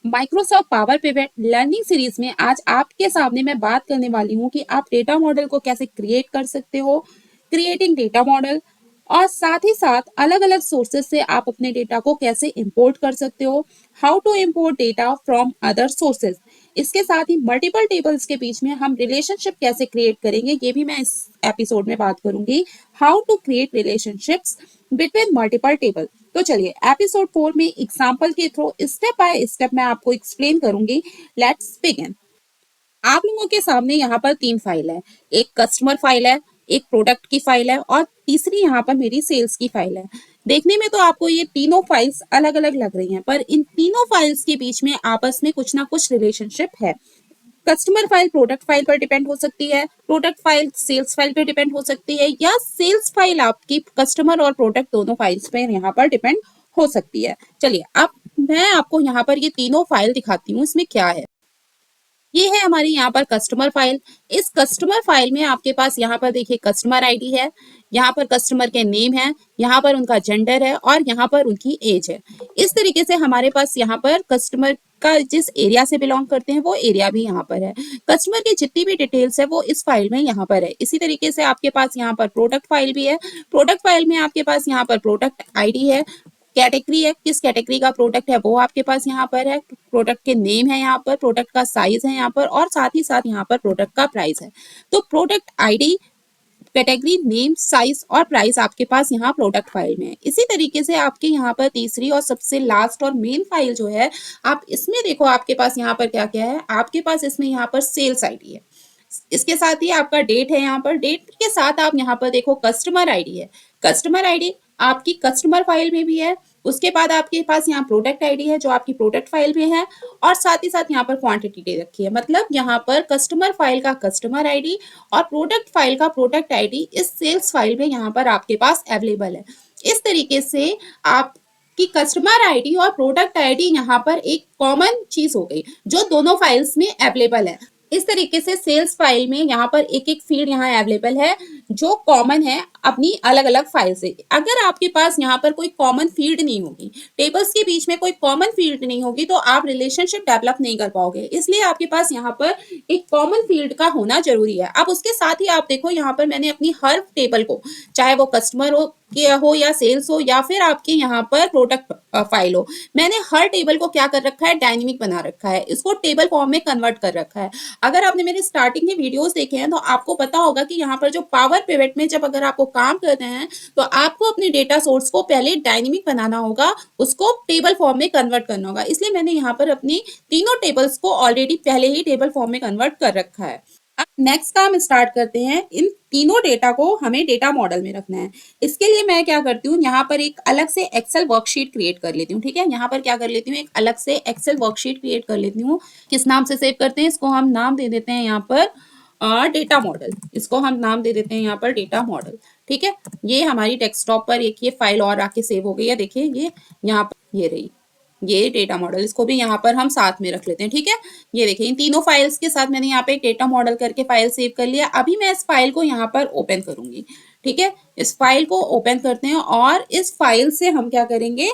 Microsoft power pivot learning series में आज आपके सामने मैं बात करने वाली हूँ कि आप डेटा मॉडल को कैसे क्रिएट कर सकते हो, क्रिएटिंग डेटा मॉडल, और साथ ही साथ अलग अलग सोर्सेज से आप अपने डेटा को कैसे इंपोर्ट कर सकते हो, how to import data from other sources. इसके साथ ही मल्टीपल टेबल्स के बीच में हम रिलेशनशिप कैसे क्रिएट करेंगे ये भी मैं इस एपिसोड में बात करूंगी। How to create relationships between multiple table. तो चलिए एपिसोड 4 में एग्जांपल के थ्रू स्टेप बाय स्टेप मैं आपको एक्सप्लेन करूंगी। Let's begin. आप लोगों के सामने यहाँ पर 3 फाइल है। एक कस्टमर फाइल है, एक प्रोडक्ट की फाइल है और तीसरी यहाँ पर मेरी सेल्स की फाइल है। देखने में तो आपको ये तीनों फाइल्स अलग अलग लग रही हैं, पर इन तीनों फाइल्स के बीच में आपस में कुछ ना कुछ रिलेशनशिप है। कस्टमर फाइल प्रोडक्ट फाइल पर डिपेंड हो सकती है, प्रोडक्ट फाइल सेल्स फाइल पर डिपेंड हो सकती है, या सेल्स फाइल आपकी कस्टमर और प्रोडक्ट दोनों फाइल्स पे यहाँ पर डिपेंड हो सकती है। चलिए अब मैं आपको यहाँ पर ये तीनों फाइल दिखाती हूँ, इसमें क्या है। ये है हमारी यहाँ पर कस्टमर फाइल। इस कस्टमर फाइल में आपके पास यहाँ पर देखिए कस्टमर आईडी है, यहाँ पर कस्टमर के नेम है, यहाँ पर उनका जेंडर है और यहाँ पर उनकी एज है। इस तरीके से हमारे पास यहाँ पर कस्टमर का जिस एरिया से बिलोंग करते हैं वो एरिया भी यहाँ पर है। कस्टमर की जितनी भी डिटेल्स है वो इस फाइल में यहाँ पर है। इसी तरीके से आपके पास यहाँ पर प्रोडक्ट फाइल भी है। प्रोडक्ट फाइल में आपके पास यहाँ पर प्रोडक्ट आईडी है, कैटेगरी है, किस कैटेगरी का प्रोडक्ट है वो आपके पास यहाँ पर है, प्रोडक्ट के नेम है यहाँ पर, प्रोडक्ट का साइज है यहाँ पर और साथ ही साथ यहाँ पर प्रोडक्ट का प्राइस है। तो product ID, category, name, size और प्राइस आपके पास यहाँ प्रोडक्ट फाइल में है। इसी तरीके से आपके यहाँ पर तीसरी और सबसे लास्ट और मेन फाइल जो है, आप इसमें देखो आपके पास यहाँ पर क्या क्या है। आपके पास इसमें यहाँ पर सेल्स आईडी है, इसके साथ ही आपका डेट है, यहाँ पर डेट के साथ आप यहाँ पर देखो कस्टमर आईडी है। कस्टमर आईडी आपकी कस्टमर फाइल में भी है। उसके बाद आपके पास यहाँ प्रोडक्ट आईडी है जो आपकी प्रोडक्ट फाइल में है और साथ ही साथ यहाँ पर क्वांटिटी दे रखी है। मतलब यहाँ पर कस्टमर फाइल का कस्टमर आईडी और प्रोडक्ट फाइल का प्रोडक्ट आईडी इस सेल्स फाइल में यहाँ पर आपके पास अवेलेबल है। इस तरीके से आप कि कस्टमर आईडी और प्रोडक्ट आईडी यहाँ पर एक कॉमन चीज हो गई जो दोनों फाइल्स में अवेलेबल है। इस तरीके से सेल्स फाइल में यहाँ पर एक एक फील्ड यहाँ अवेलेबल है जो कॉमन है अपनी अलग अलग फाइल से। अगर आपके पास यहाँ पर कोई कॉमन फील्ड नहीं होगी, टेबल्स के बीच में कोई कॉमन फील्ड नहीं होगी, तो आप रिलेशनशिप डेवलप नहीं कर पाओगे। इसलिए आपके पास यहाँ पर एक कॉमन फील्ड का होना जरूरी है। अब उसके साथ ही आप देखो यहाँ पर मैंने अपनी हर टेबल को, चाहे वो कस्टमर हो या सेल्स हो या फिर आपके यहाँ पर प्रोडक्ट फाइल हो, मैंने हर टेबल को क्या कर रखा है, डायनेमिक बना रखा है, इसको टेबल फॉर्म में कन्वर्ट कर रखा है। अगर आपने मेरे स्टार्टिंग के वीडियोस देखे हैं तो आपको पता होगा कि यहाँ पर जो पावर पिवट में जब अगर आपको काम करते हैं तो आपको अपने डेटा सोर्स को पहले डायनेमिक बनाना होगा, उसको टेबल फॉर्म में कन्वर्ट करना होगा। इसलिए मैंने यहाँ पर अपनी तीनों टेबल्स को ऑलरेडी पहले ही टेबल फॉर्म में कन्वर्ट कर रखा है। अब नेक्स्ट काम स्टार्ट करते हैं। इन तीनों डेटा को हमें डेटा मॉडल में रखना है। इसके लिए मैं क्या करती हूँ, यहाँ पर एक अलग से एक्सेल वर्कशीट क्रिएट कर लेती हूँ। ठीक है, यहाँ पर क्या कर लेती हूँ, एक अलग से एक्सेल वर्कशीट क्रिएट कर लेती हूँ। किस नाम से सेव करते हैं, इसको हम नाम दे देते हैं यहाँ पर डेटा मॉडल। इसको हम नाम दे देते हैं यहाँ पर डेटा मॉडल। ठीक है, ये हमारी डेस्कटॉप पर एक ये फाइल और आके सेव हो गई है। देखिए ये यहाँ पर ये रही, ये डेटा मॉडल, इसको भी यहाँ पर हम साथ में रख लेते हैं। ठीक है, ये देखिए इन तीनों फाइल्स के साथ मैंने यहाँ पे एक डेटा मॉडल करके फाइल सेव कर लिया। अभी मैं इस फाइल को यहाँ पर ओपन करूंगी। ठीक है, इस फाइल को ओपन करते हैं और इस फाइल से हम क्या करेंगे,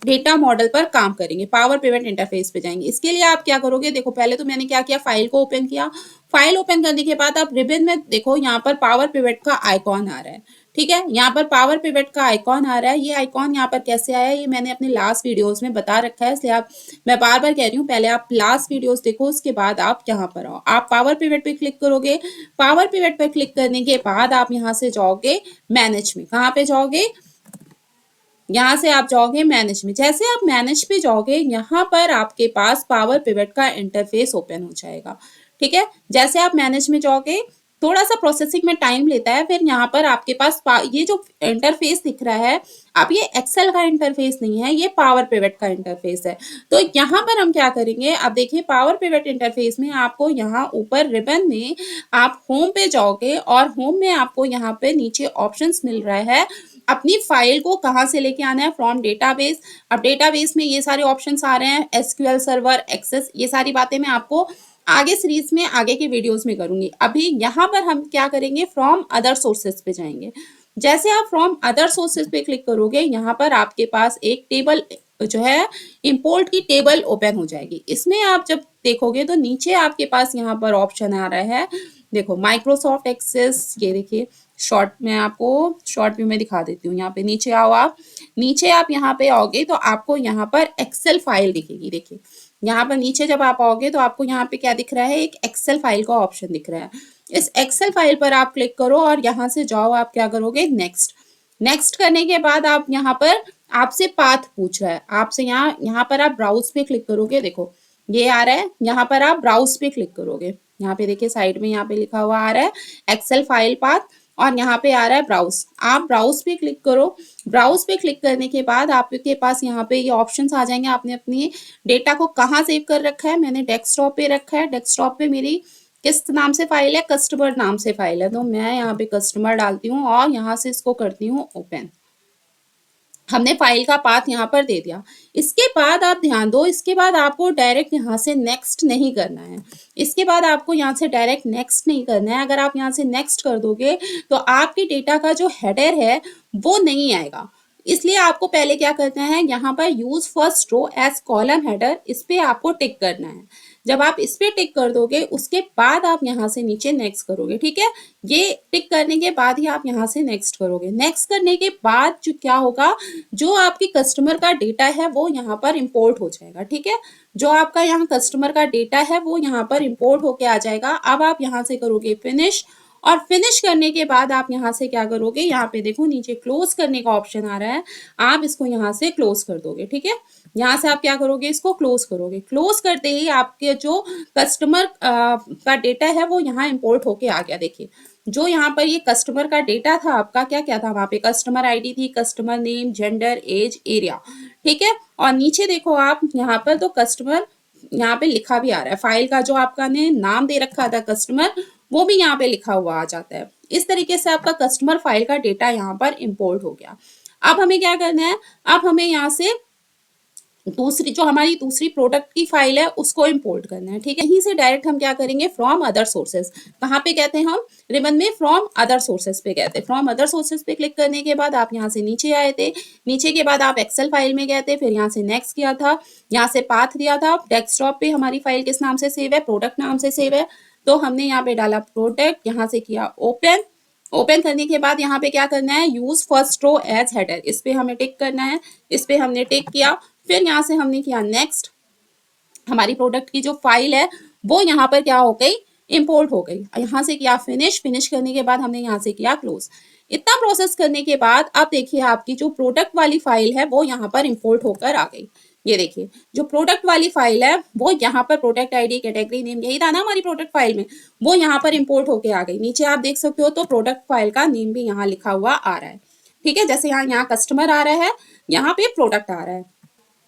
डेटा मॉडल पर काम करेंगे, पावर पिवट इंटरफेस पे जाएंगे। इसके लिए आप क्या करोगे, देखो पहले तो मैंने क्या किया, फाइल को ओपन किया। फाइल ओपन करने के बाद आप रिबन में देखो यहाँ पर पावर पिवट का आइकॉन आ रहा है। ठीक है, यहाँ पर पावर पिवट का आइकॉन आ रहा है। ये आइकॉन यहाँ पर कैसे आया, ये मैंने अपने लास्ट वीडियोस में बता रखा है, इसलिए मैं बार बार कह रही हूँ, पहले आप लास्ट वीडियोस देखो, उसके बाद आप यहाँ पर आओ। आप पावर पिवट पे क्लिक करोगे। पावर पिवट पर क्लिक करने के बाद आप यहाँ से जाओगे मैनेज में। कहाँ पे जाओगे, यहाँ से आप जाओगे मैनेज में। जैसे आप मैनेज पे जाओगे, यहाँ पर आपके पास पावर पिवट का इंटरफेस ओपन हो जाएगा। ठीक है, जैसे आप मैनेज में जाओगे, थोड़ा सा प्रोसेसिंग में टाइम लेता है। फिर यहाँ पर आपके पास ये जो इंटरफेस दिख रहा है, अब ये एक्सेल का इंटरफेस नहीं है, ये पावर पिवट का इंटरफेस है। तो यहाँ पर हम क्या करेंगे, अब देखिए पावर पिवट इंटरफेस में आपको यहाँ ऊपर रिबन में आप होम पे जाओगे और होम में आपको यहाँ पे नीचे ऑप्शंस मिल रहा है, अपनी फाइल को कहाँ से लेके आना है, फ्रॉम डेटाबेस। अब डेटाबेस में ये सारे ऑप्शंस आ रहे हैं, एसक्यूएल सर्वर, एक्सेस, ये सारी बातें मैं आपको आगे सीरीज में आगे के वीडियोस में करूंगी। अभी यहाँ पर हम क्या करेंगे, फ्रॉम अदर सोर्सेज पे जाएंगे। जैसे आप फ्रॉम अदर सोर्सेज पे क्लिक करोगे, यहाँ पर आपके पास एक टेबल जो है इंपोर्ट की टेबल ओपन हो जाएगी। इसमें आप जब देखोगे तो नीचे आपके पास यहाँ पर ऑप्शन आ रहा है, देखो माइक्रोसॉफ्ट एक्सेस, ये देखिए शॉर्ट में आपको शॉर्ट व्यू में दिखा देती हूँ। यहाँ पे नीचे आओ आप, नीचे आप यहाँ पे आओगे तो आपको यहाँ पर एक्सेल फाइल दिखेगी। देखिए यहाँ पर नीचे जब आप आओगे तो आपको यहाँ पे क्या दिख रहा है, एक एक्सेल फाइल का ऑप्शन दिख रहा है। इस एक्सेल फाइल पर आप क्लिक करो और यहाँ से जाओ, आप क्या करोगे, नेक्स्ट। नेक्स्ट करने के बाद आप यहाँ पर आपसे पाथ पूछ रहा है आपसे, यहाँ पर आप ब्राउज पे क्लिक करोगे, देखो ये आ रहा है, यहाँ पर आप ब्राउज पे क्लिक करोगे। यहाँ पे देखिए साइड में यहाँ पे लिखा हुआ आ रहा है एक्सेल फाइल पाथ, और यहाँ पे आ रहा है ब्राउज। आप ब्राउज पे क्लिक करो। ब्राउज पे क्लिक करने के बाद आपके पास यहाँ पे ये ऑप्शंस आ जाएंगे। आपने अपनी डेटा को कहाँ सेव कर रखा है, मैंने डेस्कटॉप पे रखा है। डेस्कटॉप पे मेरी किस नाम से फाइल है, कस्टमर नाम से फाइल है, तो मैं यहाँ पे कस्टमर डालती हूँ और यहाँ से इसको करती हूँ ओपन। हमने फाइल का पाथ यहाँ पर दे दिया। इसके बाद आप ध्यान दो, इसके बाद आपको डायरेक्ट यहाँ से नेक्स्ट नहीं करना है। इसके बाद आपको यहाँ से डायरेक्ट नेक्स्ट नहीं करना है। अगर आप यहाँ से नेक्स्ट कर दोगे तो आपके डेटा का जो हेडर है वो नहीं आएगा। इसलिए आपको पहले क्या करना है, यहाँ पर use first row as column header, इस पे आपको टिक करना है। जब आप इस पे टिक कर दोगे उसके बाद आप यहाँ से नीचे नेक्स्ट करोगे, ठीक है। ये टिक करने के बाद ही आप यहाँ से नेक्स्ट करोगे। नेक्स्ट करने के बाद जो क्या होगा, जो आपकी कस्टमर का डेटा है वो यहाँ पर इंपोर्ट हो जाएगा, ठीक है। जो आपका यहाँ कस्टमर का डेटा है वो यहाँ पर इंपोर्ट होके आ जाएगा। अब आप यहाँ से करोगे फिनिश, और फिनिश करने के बाद आप यहाँ से क्या करोगे, यहाँ पे देखो नीचे क्लोज करने का ऑप्शन आ रहा है, आप इसको यहाँ से क्लोज कर दोगे, ठीक है। यहाँ से आप क्या करोगे, इसको क्लोज करोगे। क्लोज करते ही आपके जो कस्टमर का डेटा है वो यहाँ इंपोर्ट होके आ गया। देखिए जो यहाँ पर ये कस्टमर का डेटा था आपका, क्या क्या था वहां पे, कस्टमर आईडी थी, customer name, gender, age, area, ठीक है। और नीचे देखो आप यहाँ पर तो कस्टमर यहाँ पे लिखा भी आ रहा है। फाइल का जो आपका ने नाम दे रखा था कस्टमर, वो भी यहाँ पे लिखा हुआ आ जाता है। इस तरीके से आपका कस्टमर फाइल का डेटा यहाँ पर इंपोर्ट हो गया। अब हमें क्या करना है, अब हमें यहाँ से दूसरी जो हमारी दूसरी प्रोडक्ट की फाइल है उसको इंपोर्ट करना है, ठीक है। यहीं से डायरेक्ट हम क्या करेंगे, फ्रॉम अदर सोर्सेज, कहाँ पे कहते हैं हम, रिबन में फ्रॉम अदर सोर्सेज पे कहते हैं। फ्रॉम अदर सोर्सेज पे क्लिक करने के बाद आप यहाँ से नीचे आए थे, नीचे के बाद आप एक्सेल फाइल में गए थे, फिर यहाँ से नेक्स्ट किया था, यहाँ से पाथ दिया था। डेस्कटॉप पे हमारी फाइल किस नाम से सेव है, प्रोडक्ट नाम से सेव है, तो हमने यहाँ पे डाला प्रोडक्ट, यहाँ से किया ओपन। ओपन करने के बाद यहाँ पे क्या करना है, use first row as header, इस पे हमें टिक करना है। इस पे हमने टिक किया, फिर यहाँ से हमने किया नेक्स्ट। हमारी प्रोडक्ट की जो फाइल है वो यहाँ पर क्या हो गई, इंपोर्ट हो गई। यहाँ से किया फिनिश, फिनिश करने के बाद हमने यहाँ से किया क्लोज। इतना प्रोसेस करने के बाद अब देखिए आपकी जो प्रोडक्ट वाली फाइल है वो यहाँ पर इंपोर्ट होकर आ गई। ये देखिए जो प्रोडक्ट वाली फाइल है वो यहाँ पर प्रोडक्ट आईडी, कैटेगरी नेम, यही था ना हमारी प्रोडक्ट फाइल में, वो यहाँ पर इंपोर्ट होके आ गई। नीचे आप देख सकते हो तो प्रोडक्ट फाइल का नेम भी यहाँ लिखा हुआ आ रहा है, ठीक है। जैसे यहाँ कस्टमर आ रहा है, यहाँ पे प्रोडक्ट आ रहा है।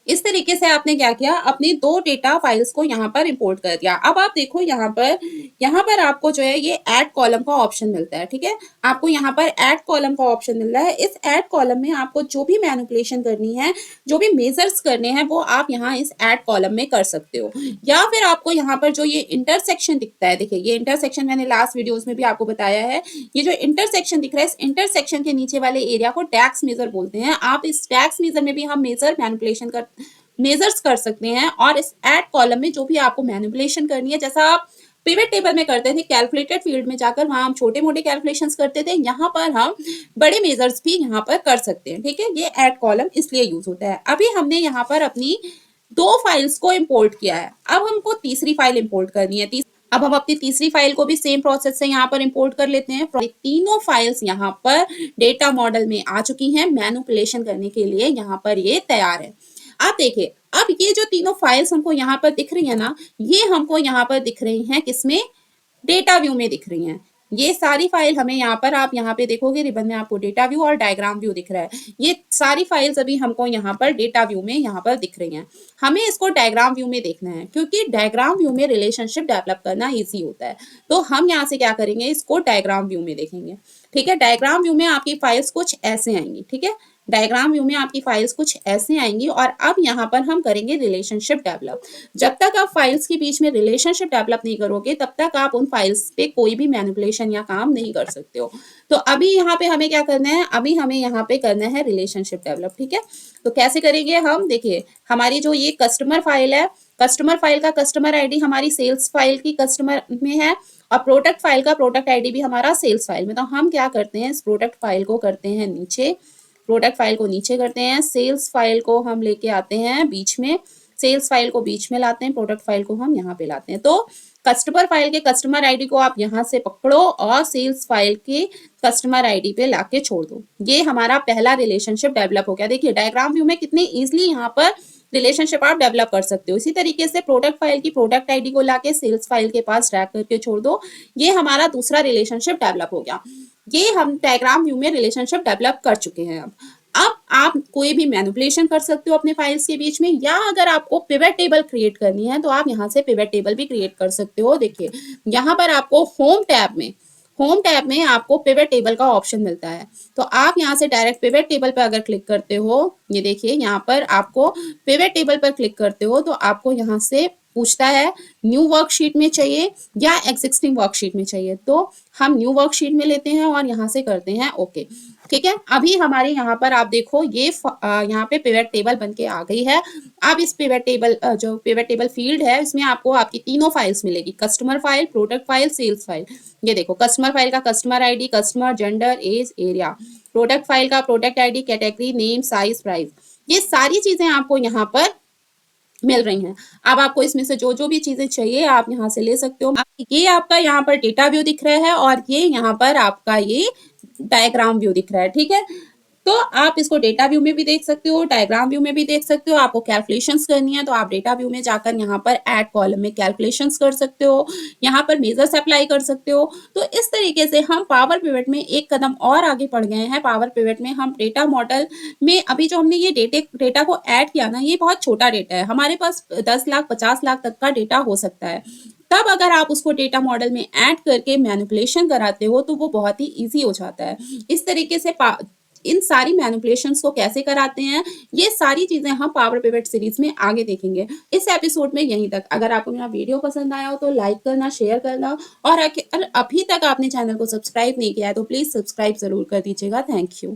इस तरीके से आपने क्या किया, अपनी दो डेटा फाइल्स को यहाँ पर इंपोर्ट कर दिया। अब आप देखो यहाँ पर आपको जो है ये ऐड कॉलम का ऑप्शन मिलता है, ठीक है। आपको यहाँ पर ऐड कॉलम का ऑप्शन मिल रहा है। इस ऐड कॉलम में आपको जो भी मैनिपुलेशन करनी है, जो भी मेजर्स करने हैं, वो आप यहाँ इस ऐड कॉलम में कर सकते हो। या फिर आपको यहाँ पर जो ये इंटरसेक्शन दिखता है, देखिए ये इंटरसेक्शन मैंने लास्ट वीडियोज में भी आपको बताया है। ये जो इंटरसेक्शन दिख रहा है, इस इंटरसेक्शन के नीचे वाले एरिया को टैक्स मेजर बोलते हैं। आप इस टैक्स मेजर में भी हम मेजर मैनिपुलेशन मेजर्स कर सकते हैं। और इस ऐड कॉलम में जो भी आपको मैनिपुलेशन करनी है, जैसा आप पिवट टेबल में करते थे, कैलकुलेटेड फील्ड में जाकर वहां हम छोटे मोटे कैलकुलेशंस करते थे, यहाँ पर हम बड़े मेजर्स भी यहाँ पर कर सकते हैं, ठीक है। ये ऐड कॉलम इसलिए यूज होता है। अभी हमने यहाँ पर अपनी दो फाइल्स को इंपोर्ट किया है, अब हमको तीसरी फाइल इंपोर्ट करनी है। अब हम अपनी तीसरी फाइल को भी सेम प्रोसेस से यहाँ पर इंपोर्ट कर लेते हैं। तीनों फाइल्स यहाँ पर डेटा मॉडल में आ चुकी हैं, मैनिपुलेशन करने के लिए यहाँ पर ये तैयार है। आप देखिए अब ये जो तीनों फाइल्स हमको यहाँ पर दिख रही है ना, ये हमको यहाँ पर दिख रही हैं किसमें, डेटा व्यू में दिख रही हैं। ये सारी फाइल हमें यहाँ पर, आप यहाँ पे देखोगे रिबन में आपको डेटा व्यू और डायग्राम व्यू दिख रहा है। ये सारी फाइल्स अभी हमको यहाँ पर डेटा व्यू में यहाँ पर दिख रही हैं। हमें इसको डायग्राम व्यू में देखना है, क्योंकि डायग्राम व्यू में रिलेशनशिप डेवलप करना ईजी होता है। तो हम यहाँ से क्या करेंगे, इसको डायग्राम व्यू में देखेंगे, ठीक है। डायग्राम व्यू में आपकी फाइल्स कुछ ऐसे आएंगी, ठीक है। डायग्राम व्यू में आपकी फाइल्स कुछ ऐसे आएंगी और अब यहाँ पर हम करेंगे रिलेशनशिप डेवलप। जब तक आप फाइल्स के बीच में रिलेशनशिप डेवलप नहीं करोगे तब तक आप उन फाइल्स पे कोई भी मैनिपुलेशन या काम नहीं कर सकते हो। तो अभी यहाँ पे हमें क्या करना है, अभी हमें यहाँ पे करना है रिलेशनशिप डेवलप। ठीक है, तो कैसे करेंगे हम, देखिए हमारी जो ये कस्टमर फाइल है, कस्टमर फाइल का कस्टमर आईडी हमारी सेल्स फाइल की कस्टमर में है और प्रोडक्ट फाइल का प्रोडक्ट आईडी भी हमारा सेल्स फाइल में। तो हम क्या करते हैं, इस प्रोडक्ट फाइल को करते हैं नीचे, प्रोडक्ट फाइल को नीचे करते हैं, सेल्स फाइल को हम लेके आते हैं बीच में, सेल्स फाइल को बीच में लाते हैं, प्रोडक्ट फाइल को हम यहाँ पे लाते हैं। तो कस्टमर फाइल के कस्टमर आईडी को आप यहाँ से पकड़ो और सेल्स फाइल के कस्टमर आईडी पे लाके छोड़ दो। ये हमारा पहला रिलेशनशिप डेवलप हो गया। देखिए डायग्राम व्यू में कितने इजीली यहाँ पर रिलेशनशिप आप डेवलप कर सकते हो। इसी तरीके से प्रोडक्ट फाइल की प्रोडक्ट आईडी को लाके सेल्स फाइल के पास ड्रैग करके छोड़ दो। ये हमारा दूसरा रिलेशनशिप डेवलप हो गया। ये हम डायग्राम व्यू में रिलेशनशिप डेवलप कर चुके हैं। अब आप कोई भी मैनिपुलेशन कर सकते हो अपने फाइल्स के बीच में, या अगर आपको पिवट टेबल क्रिएट करनी है तो आप यहाँ से पिवट टेबल भी क्रिएट कर सकते हो। देखिए यहाँ पर आपको होम टैब में आपको पिवट टेबल का ऑप्शन मिलता है। तो आप यहाँ से डायरेक्ट पिवट टेबल पर अगर क्लिक करते हो, ये देखिए यहाँ पर आपको पिवट टेबल पर क्लिक करते हो तो आपको यहाँ से पूछता है न्यू वर्कशीट में चाहिए या एग्जिस्टिंग वर्कशीट में चाहिए। तो हम न्यू वर्कशीट में लेते हैं और यहाँ से करते हैं ओके। ठीक है, अभी हमारे यहाँ पर आप देखो ये यहाँ पे पिवट टेबल बन के आ गई है। अब इस पिवट टेबल जो पिवट टेबल फील्ड है इसमें आपको आपकी तीनों फाइल्स मिलेगी, customer file, product file, sales file. ये देखो कस्टमर फाइल का customer ID, customer, gender, age, area, product file का product ID, category, name, size, price, ये सारी चीजें आपको यहाँ पर मिल रही हैं। अब आपको इसमें से जो जो भी चीजें चाहिए आप यहाँ से ले सकते हो। ये आपका यहाँ पर डेटा व्यू दिख रहा है और ये यहाँ पर आपका ये डायग्राम व्यू दिख रहा है। ठीक है, तो आप इसको डेटा व्यू में भी देख सकते हो, डायग्राम व्यू में भी देख सकते हो। आपको कैलकुलेशंस करनी है तो आप डेटा व्यू में जाकर यहाँ पर ऐड कॉलम में कैलकुलेशंस कर सकते हो, यहाँ पर मेजर्स अप्लाई कर सकते हो। तो इस तरीके से हम पावर पिवट में एक कदम और आगे बढ़ गए हैं। पावर पिवट में हम डेटा मॉडल में अभी जो हमने ये डेटा को ऐड किया ना, ये बहुत छोटा डेटा है, हमारे पास 10 लाख 50 लाख तक का डेटा हो सकता है। तब अगर आप उसको डेटा मॉडल में ऐड करके मैनिपुलेशन कराते हो तो वो बहुत ही इजी हो जाता है। इस तरीके से इन सारी मैनिपुलेशंस को कैसे कराते हैं, ये सारी चीजें हम पावर पिवट सीरीज में आगे देखेंगे। इस एपिसोड में यहीं तक। अगर आपको मेरा वीडियो पसंद आया हो तो लाइक करना, शेयर करना, और अभी तक आपने चैनल को सब्सक्राइब नहीं किया है तो प्लीज सब्सक्राइब जरूर कर दीजिएगा। Thank you.